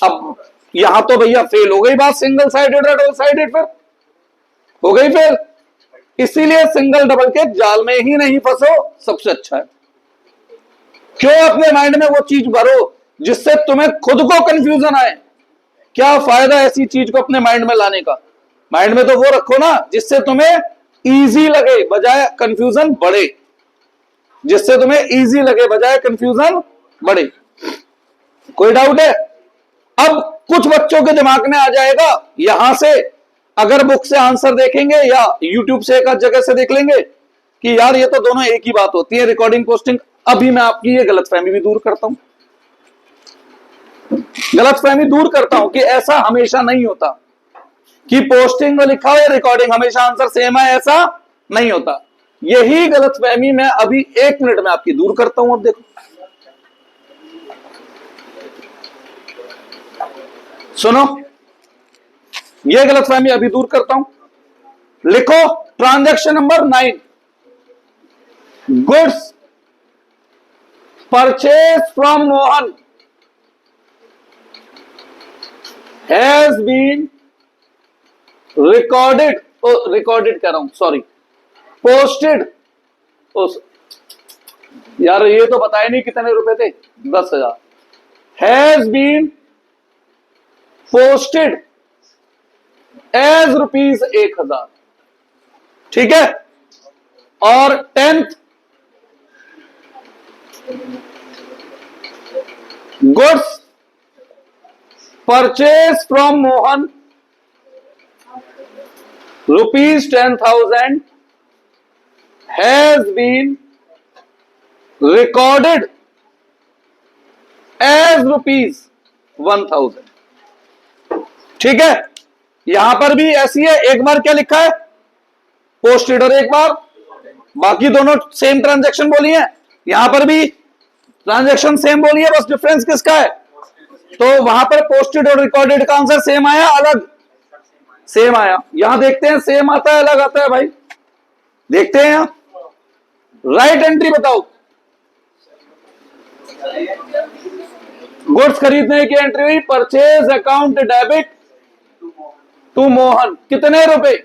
Speaker 1: अब यहां तो भैया फेल हो गई बात, सिंगल साइडेड और डबल साइडेड पर हो गई फेल। इसीलिए सिंगल डबल के जाल में ही नहीं फंसो, सबसे अच्छा है। क्यों अपने माइंड में वो चीज भरो जिससे तुम्हें खुद को कंफ्यूजन आए? क्या फायदा ऐसी चीज को अपने माइंड में लाने का? माइंड में तो वो रखो ना जिससे तुम्हें इजी लगे बजाय कंफ्यूजन बढ़े। जिससे तुम्हें इजी लगे बजाय कंफ्यूजन बढ़े। कोई डाउट है? अब कुछ बच्चों के दिमाग में आ जाएगा यहां से, अगर बुक से आंसर देखेंगे या यूट्यूब से एक आध जगह से देख लेंगे कि यार ये तो दोनों एक ही बात होती है, रिकॉर्डिंग पोस्टिंग। अभी मैं आपकी ये गलतफहमी भी दूर करता हूं, गलतफहमी दूर करता हूं कि ऐसा हमेशा नहीं होता कि पोस्टिंग में लिखा हो या रिकॉर्डिंग हमेशा आंसर सेम है, ऐसा नहीं होता। यही गलतफहमी मैं अभी 1 मिनट में आपकी दूर करता हूं। अब देखो, सुनो, यह गलतफहमी अभी दूर करता हूं। लिखो transaction number 9, goods purchase from Mohan has been recorded, recorded कह रहा हूं, सॉरी, पोस्टेड। यार ये तो बताया नहीं कितने रुपए थे, 10,000। Has been posted as rupees 1,000, ठीक है। और 10th, goods purchase from Mohan rupees 10,000 has been recorded as rupees 1,000, ठीक है। यहां पर भी ऐसी है, एक बार क्या लिखा है पोस्टेड और एक बार, बाकी दोनों सेम ट्रांजैक्शन बोली है, यहां पर भी ट्रांजैक्शन सेम बोली है, बस डिफरेंस किसका है? तो वहां पर पोस्टेड और रिकॉर्डेड का आंसर सेम आया, अलग सेम आया। यहां देखते हैं सेम आता है अलग आता है, भाई देखते हैं। यहां राइट एंट्री बताओ, गुड्स खरीदने की एंट्री हुई, purchase account debit to Mohan, कितने रुपए?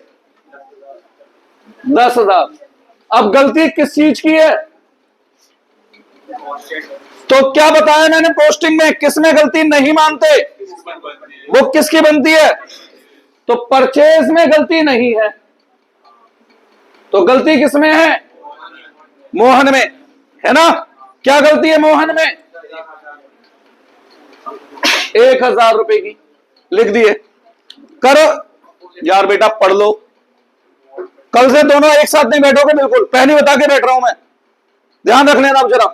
Speaker 1: 10,000। अब गलती किस चीज की है? तो क्या बताया मैंने पोस्टिंग में, किस में गलती नहीं मानते? बुक किसकी बनती है? तो परचेज में गलती नहीं है, तो गलती किसमें है? मोहन में, है ना। क्या गलती है मोहन में? 1,000 रुपए की लिख दिए। करो यार बेटा, पढ़ लो, कल से दोनों एक साथ नहीं बैठोगे, बिल्कुल पहले बता के बैठ रहा हूं मैं, ध्यान रख लेना जरा।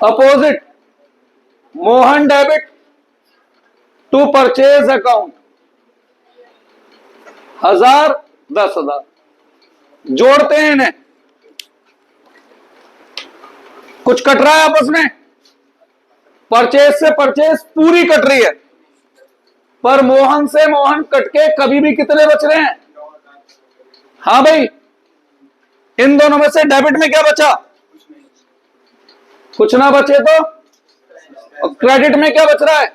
Speaker 1: Opposite, Mohan debit to purchase account 1,000 10,000, जोड़ते हैं इन्हें। कुछ कट रहा है आपस में, परचेज से परचेज पूरी कट रही है, पर मोहन से मोहन कट के कभी भी कितने बच रहे हैं? हाँ भाई, इन दोनों में से डेबिट में क्या बचा? कुछ ना बचे तो, और क्रेडिट में क्या बच रहा है?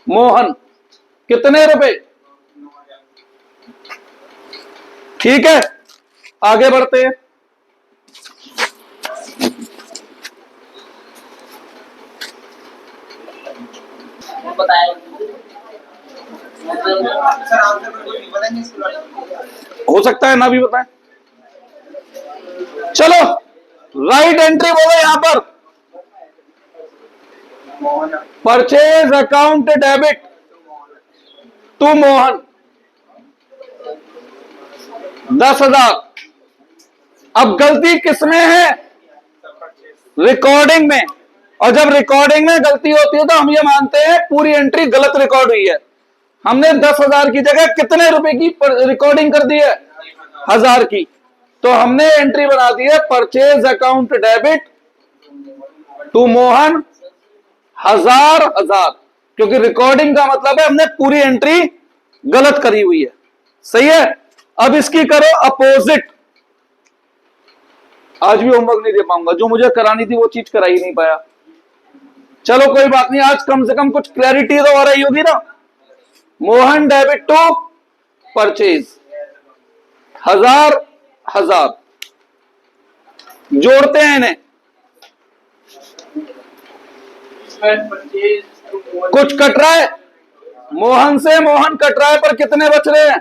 Speaker 1: मोहन, कितने रुपए? ठीक है, आगे बढ़ते हैं। हो सकता है ना भी बताएं, चलो राइट एंट्री बोलो यहां पर, purchase account debit to Mohan 10,000। अब गलती किसमें है? रिकॉर्डिंग में। और जब रिकॉर्डिंग में गलती होती है तो हम ये मानते हैं पूरी एंट्री गलत रिकॉर्ड हुई है। हमने 10,000 की जगह कितने रुपए की रिकॉर्डिंग कर दी है? 1,000 की। तो हमने एंट्री बना दी है purchase account debit to Mohan 1,000, क्योंकि रिकॉर्डिंग का मतलब है हमने पूरी एंट्री गलत करी हुई है, सही है। अब इसकी करो अपोजिट। आज भी होमवर्क नहीं दे पाऊंगा, जो मुझे करानी थी वो चीज करा ही नहीं पाया। चलो कोई बात नहीं, आज कम से कम कुछ क्लैरिटी तो हो रही होगी ना। मोहन डेबिट टू परचेज 1,000 जोड़ते हैं इन्हें। कुछ कट रहा है, मोहन से मोहन कट रहा है, पर कितने बच रहे हैं?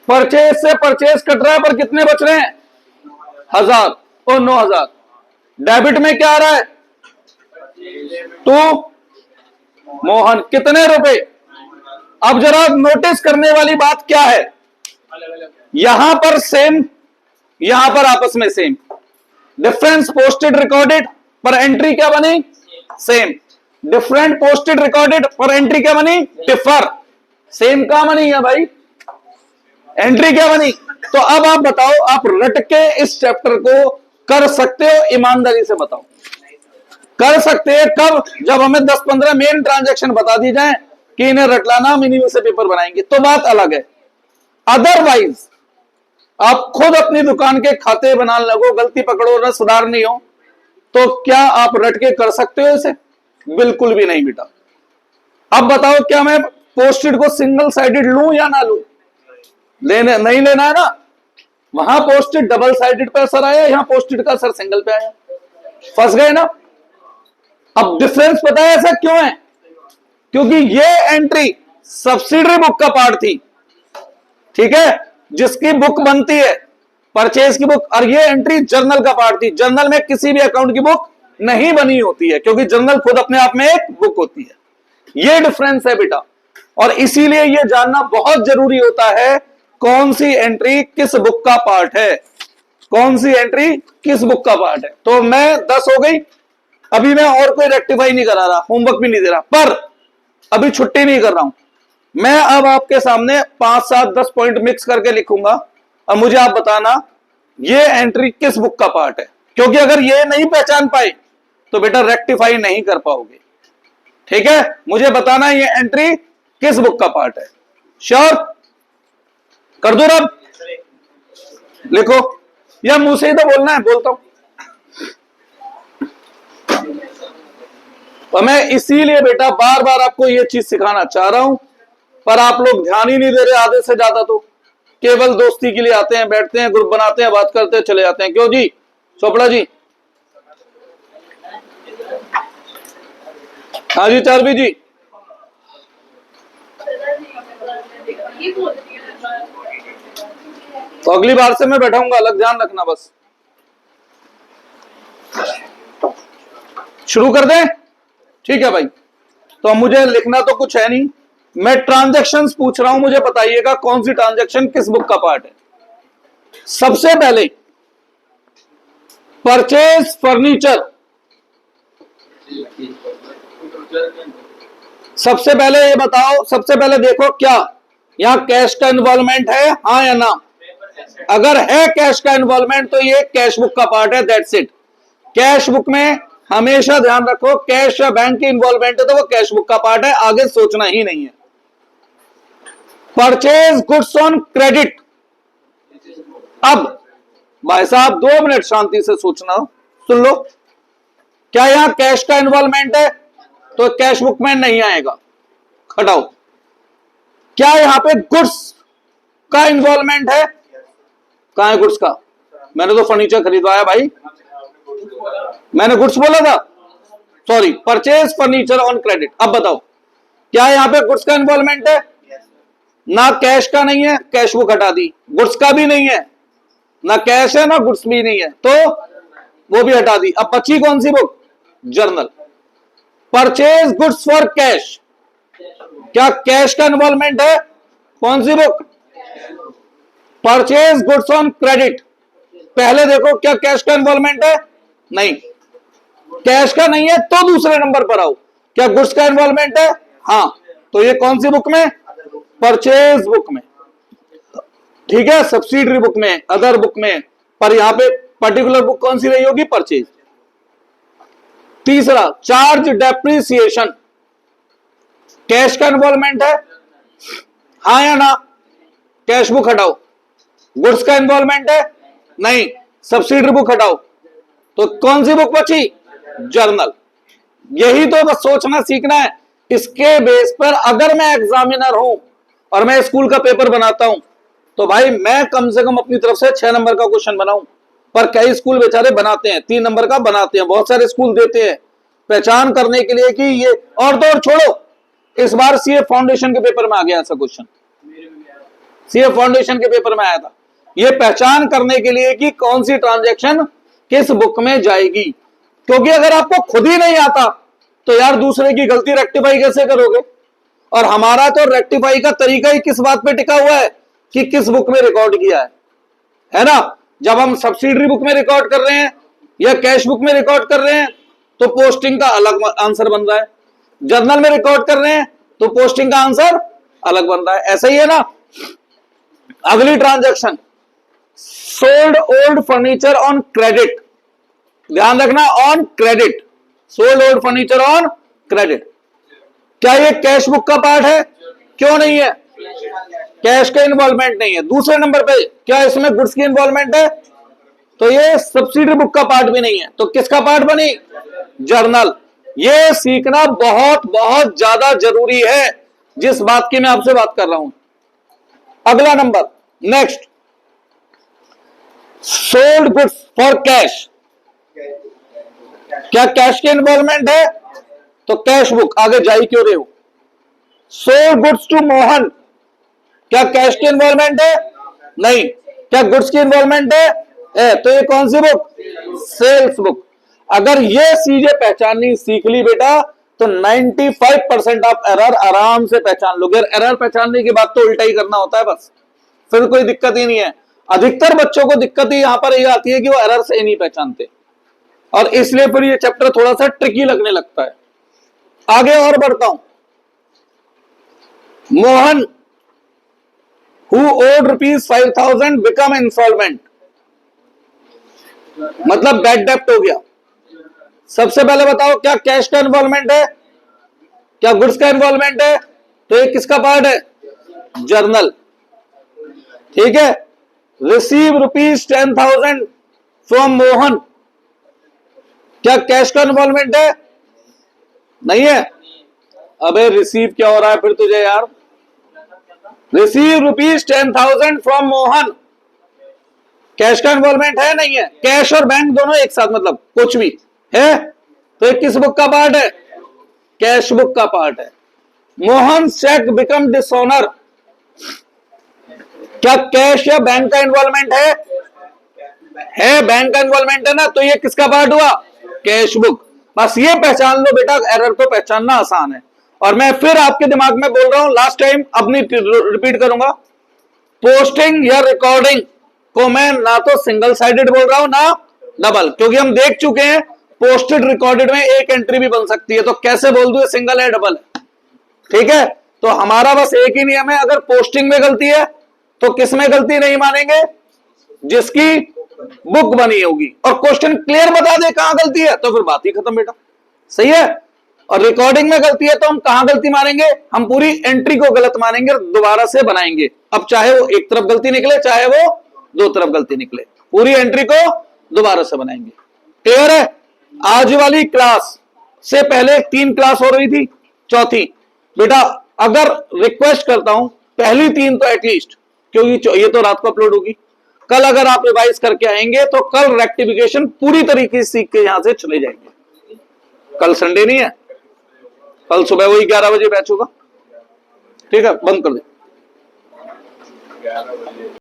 Speaker 1: परचेज से परचेज कट रहा है, पर कितने बच रहे हैं? 1,000 और 9,000। डेबिट में क्या आ रहा है? टू मोहन, कितने रुपए? अब जरा नोटिस करने वाली बात क्या है, यहां पर सेम, यहां पर आपस में सेम, डिफरेंस पोस्टेड रिकॉर्डेड पर एंट्री क्या बनी? सेम। डिफरेंट पोस्टेड रिकॉर्डेड पर एंट्री क्या बनी? डिफर। सेम क्या बनी है भाई? एंट्री क्या बनी? तो अब आप बताओ, आप रट के इस चैप्टर को कर सकते हो? ईमानदारी से बताओ, कर सकते हैं कब? जब हमें 10-15 मेन ट्रांजैक्शन बता दी जाए कि इन्हें रट लाना, हम इन्हीं में से पेपर बनाएंगे, तो बात अलग है। अदरवाइज आप खुद अपनी दुकान के खाते बनाने लगो, गलती पकड़ो ना, सुधारनी हो, तो क्या आप रट के कर सकते हो इसे? बिल्कुल भी नहीं बेटा। अब बताओ, क्या मैं पोस्टेड को सिंगल साइडेड लूं या ना लूं? लेने नहीं लेना है ना। वहां पोस्टेड डबल साइडेड पे असर आया, यहां पोस्टेड का असर सिंगल पे आया, फंस गए ना। अब डिफरेंस पता है ऐसा क्यों है? क्योंकि ये एंट्री सब्सिडरी बुक का पार्ट थी, ठीक है, जिसकी बुक बनती है परचेज की बुक, और ये एंट्री जर्नल का पार्ट थी। जर्नल में किसी भी अकाउंट की बुक नहीं बनी होती है, क्योंकि जर्नल खुद अपने आप में एक बुक होती है। ये डिफरेंस है बेटा, और इसीलिए ये जानना बहुत जरूरी होता है कौन सी एंट्री किस बुक का पार्ट है, कौन सी एंट्री किस बुक का पार्ट है। तो मैं 10 हो गई, अभी मैं और कोई रेक्टिफाई नहीं करा रहा, होमवर्क भी नहीं दे रहा, पर अभी छुट्टी नहीं कर रहा हूं मैं। अब आपके सामने 5, 7, 10 पॉइंट मिक्स करके लिखूंगा, और मुझे आप बताना ये एंट्री किस बुक का पार्ट है, क्योंकि अगर ये नहीं पहचान पाए तो बेटा रेक्टिफाई नहीं कर पाओगे, ठीक है। मुझे बताना ये एंट्री किस बुक का पार्ट है। श्योर? कर दो रब, लिखो, या मुंह से ही तो बोलना है, बोलता हूं। तो मैं इसीलिए बेटा बार बार आपको ये चीज सिखाना चाह रहा हूं, पर आप लोग ध्यान ही नहीं दे रहे। आधे से ज्यादा तो केवल दोस्ती के लिए आते हैं, बैठते हैं, ग्रुप बनाते हैं, बात करते हैं, चले जाते हैं। क्यों जी चोपड़ा जी? हाँ जी चारवी जी। तो अगली बार से मैं बैठाऊंगा अलग, ध्यान रखना बस। शुरू कर दें? ठीक है भाई। तो मुझे लिखना तो कुछ है नहीं, मैं ट्रांजैक्शंस पूछ रहा हूं, मुझे बताइएगा कौन सी ट्रांजैक्शन किस बुक का पार्ट है। सबसे पहले परचेज फर्नीचर, सबसे पहले ये बताओ, सबसे पहले देखो क्या यहां कैश का इन्वॉल्वमेंट है, हाँ या ना? अगर है कैश का इन्वॉल्वमेंट तो ये कैश बुक का पार्ट है, दैट्स इट। कैश बुक में हमेशा ध्यान रखो, कैश या बैंक की इन्वॉल्वमेंट है तो वो कैश बुक का पार्ट है, आगे सोचना ही नहीं है। परचेज गुड्स ऑन क्रेडिट, अब भाई साहब 2 मिनट शांति से सोचना, सुन लो। क्या यहां कैश का इन्वॉल्वमेंट है? तो कैश बुक में नहीं आएगा, हटाओ। क्या यहां पे गुड्स का इन्वॉल्वमेंट है? कहां है गुड्स का? मैंने तो फर्नीचर खरीदवाया भाई, मैंने गुड्स बोला था, sorry, purchase furniture on credit. अब बताओ क्या यहां पे गुड्स का इन्वॉल्वमेंट है? ना कैश का नहीं है, कैश बुक हटा दी। गुड्स का भी नहीं है, ना कैश है ना गुड्स भी नहीं है, तो वो भी हटा दी। अब बची कौन सी book? Journal. Purchase goods for cash, क्या कैश का इन्वॉल्वमेंट है? कौन सी book? Purchase goods on credit. पहले देखो क्या कैश का इन्वॉल्वमेंट है? नहीं, कैश का नहीं है तो दूसरे नंबर पर आओ, क्या गुड्स का इन्वॉल्वमेंट है? हाँ, तो ये कौन सी बुक में? परचेज बुक में, ठीक है, सब्सिडरी बुक में, अदर बुक में, पर यहां पे पर्टिकुलर बुक कौन सी रही होगी? परचेज। तीसरा, चार्ज डेप्रिसिएशन, कैश का इन्वॉल्वमेंट है, हाँ या ना? कैश बुक हटाओ। गुड्स का इन्वॉल्वमेंट है? नहीं, सब्सिडरी बुक हटाओ, तो कौन सी बुक बची? जर्नल। यही तो बस सोचना सीखना है। इसके बेस पर अगर मैं एग्जामिनर हूं और मैं स्कूल का पेपर बनाता हूं तो भाई मैं कम से कम अपनी तरफ से 6 नंबर का क्वेश्चन बनाऊं, पर कई स्कूल बेचारे बनाते हैं 3 नंबर का बनाते हैं, बहुत सारे स्कूल देते हैं पहचान करने के लिए कि ये, और तो और छोड़ो, इस बार सीए फाउंडेशन के पेपर में आ गया ऐसा क्वेश्चन, सीए फाउंडेशन के पेपर में आया था, ये पहचान करने के लिए कि कौन सी ट्रांजैक्शन किस बुक में जाएगी। क्योंकि अगर आपको खुद ही नहीं आता तो यार दूसरे की गलती रेक्टिफाई कैसे करोगे? और हमारा तो रेक्टिफाई का तरीका ही किस बात पे टिका हुआ है कि किस बुक में रिकॉर्ड किया है ना? जब हम सब्सिडरी बुक में रिकॉर्ड कर रहे हैं या कैश बुक में रिकॉर्ड कर रहे हैं तो पोस्टिंग का अलग आंसर बन रहा है, जर्नल में रिकॉर्ड कर रहे हैं तो पोस्टिंग का आंसर अलग बन रहा है। ऐसा ही है ना? अगली transaction, sold old furniture on credit. ध्यान रखना, on credit, sold old furniture on credit. क्या ये कैश बुक का पार्ट है? क्यों नहीं है? कैश का इन्वॉल्वमेंट नहीं है। दूसरे नंबर पे क्या इसमें गुड्स की इन्वॉल्वमेंट है? तो ये सब्सिडी बुक का पार्ट भी नहीं है। तो किसका पार्ट बनी? जर्नल। ये सीखना बहुत बहुत ज्यादा जरूरी है, जिस बात की मैं आपसे बात कर रहा हूं। अगला number, next, sold goods for cash. क्या कैश की इन्वॉल्वमेंट है? तो कैश बुक, आगे जा ही क्यों रहे हो? सोल्ड गुड्स टू मोहन, क्या कैश की इन्वॉल्वमेंट है? नहीं। क्या गुड्स की इन्वॉल्वमेंट है? तो ये कौन सी बुक? Sales book. अगर ये चीजें पहचाननी सीख ली बेटा तो 95% आप एरर आराम से पहचान लोगे। एरर पहचानने के बाद तो उल्टा ही करना होता है बस, फिर कोई दिक्कत ही नहीं है। अधिकतर बच्चों को दिक्कत ही यहां पर ये आती है कि वो एरर से नहीं पहचानते, और इसलिए फिर ये चैप्टर थोड़ा सा ट्रिकी लगने लगता है। आगे और बढ़ता हूं। Mohan who owed ₹5,000 become insolvent, मतलब बैड डेप्ट हो गया। सबसे पहले बताओ, क्या कैश का इन्वॉल्वमेंट है? क्या गुड्स का इन्वॉल्वमेंट है? तो ये किसका पार्ट है? जर्नल। ठीक है। रिसीव ₹10,000 फ्रॉम मोहन, क्या कैश का इन्वॉल्वमेंट है? नहीं है। अबे रिसीव क्या हो रहा है फिर तुझे यार? रिसीव ₹10,000 फ्रॉम मोहन, कैश का इन्वॉल्वमेंट है? नहीं है। कैश और बैंक दोनों एक साथ, मतलब कुछ भी है, तो ये किस बुक का पार्ट है? कैश बुक का पार्ट है। मोहन चेक बिकम डिसऑनर, क्या कैश या बैंक का इन्वॉल्वमेंट है? बैंक का इन्वॉल्वमेंट है ना, तो ये किसका पार्ट हुआ? Cash book. बस ये पहचान लो बेटा, एरर को पहचानना आसान है। और मैं फिर आपके दिमाग में बोल रहा हूं, लास्ट टाइम, अपनी रिपीट करूंगा, पोस्टिंग या रिकॉर्डिंग को मैं ना तो सिंगल साइडेड बोल रहा हूं ना डबल, क्योंकि हम देख चुके हैं पोस्टेड रिकॉर्डेड में एक एंट्री भी बन सकती है, तो कैसे बोल दूं सिंगल है डबल है? ठीक है। तो हमारा बस एक ही नियम है, अगर पोस्टिंग में गलती है तो किस में गलती नहीं मानेंगे? जिसकी बुक बनी होगी। और क्वेश्चन क्लियर बता दे कहां गलती है तो फिर बात ही खत्म बेटा। सही है। और रिकॉर्डिंग में गलती है तो हम कहां गलती मानेंगे? हम पूरी एंट्री को गलत मानेंगे और दोबारा से बनाएंगे। अब चाहे वो एक तरफ गलती निकले चाहे वो दो तरफ गलती निकले, पूरी एंट्री को दोबारा से बनाएंगे। क्लियर है? आज वाली क्लास से पहले 3 क्लास हो रही थी, चौथी बेटा अगर रिक्वेस्ट करता हूं पहली 3 तो एटलीस्ट, क्योंकि ये तो रात को अपलोड होगी, कल अगर आप रिवाइज करके आएंगे तो कल रेक्टिफिकेशन पूरी तरीके से सीख के यहां से चले जाएंगे। कल संडे नहीं है, कल सुबह वही 11 बजे बैच होगा। ठीक है, बंद कर दे।